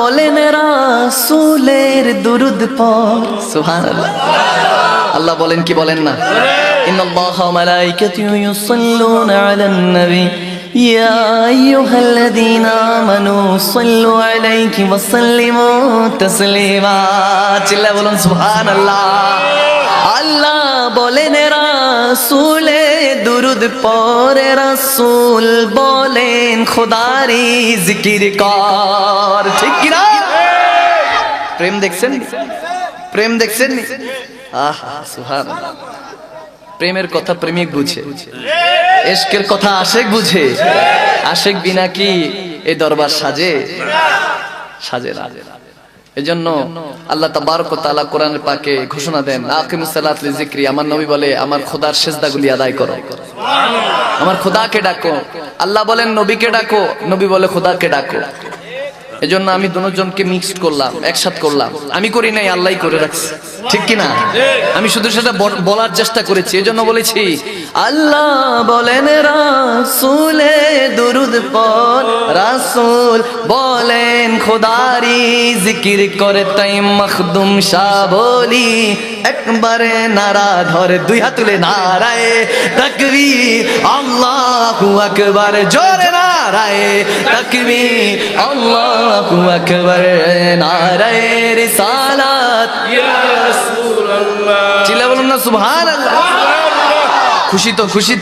বলেন রাসূলের দুরূদ পড়। সুবহানাল্লাহ। আল্লাহ বলেন কি বলেন না? ইন্নাল্লাহা ওয়া মালাইকাতুহু ইউসাল্লুনা আলান নবী ইয়া আইয়ুহাল্লাযীনা আমানু সাল্লু আলাইহি ওয়া সাল্লিমু তাসলিমা। চিল্লায়ে বলুন সুবহানাল্লাহ। আল্লাহ বলেন রাসূলে দুরূদ পড়ে, রাসূল বলেন খোদারি জিকির কর। ঠিক কি না? প্রেম দেখছেন? প্রেম দেখছেন? আহা সুবহানাল্লাহ। প্রেমের কথা প্রেমিক বুঝে, ইশকের কথা আশিক বুঝে। আশিক বিনা কি এই দরবার সাজে? সাজে না। এজন্য আল্লাহ তাবারক ওয়া তাআলা কোরআনের পাকে ঘোষণা দেন, আকিমুস সালাত লিযিকরি। আমার নবী বলে আমার খোদার সিজদাগুলি আদায় করো, আমার খোদাকে ডাকো। আল্লাহ বলেন নবীকে ডাকো, নবী বলে খোদাকে ডাকো। এজন্য আমি দুজনকে মিক্সড করলাম, একসাথে করলাম। আমি করি নাই, আল্লাহই করে রাখছে। ঠিক কি না? আমি শুধু সেটা বলার চেষ্টা করেছি। এজন্য বলেছি আল্লাহ বলেন রাসূলে দুরূদ পড়, রাসূল বলেন খোদারি জিকির করে। তাই মখদুম শাহ বলি একবারে নারা ধরে, দুই হাত তুলে নারায়ে তাকবীর আল্লাহু আকবার। জোরে নারায়ে তাকবীর আল্লাহু আকবার, নারায়ে রিসালাত ইয়া রাসূলুল্লাহ। চিল্লা বলুন না সুবহানাল্লাহ। খুশি তো খুশি।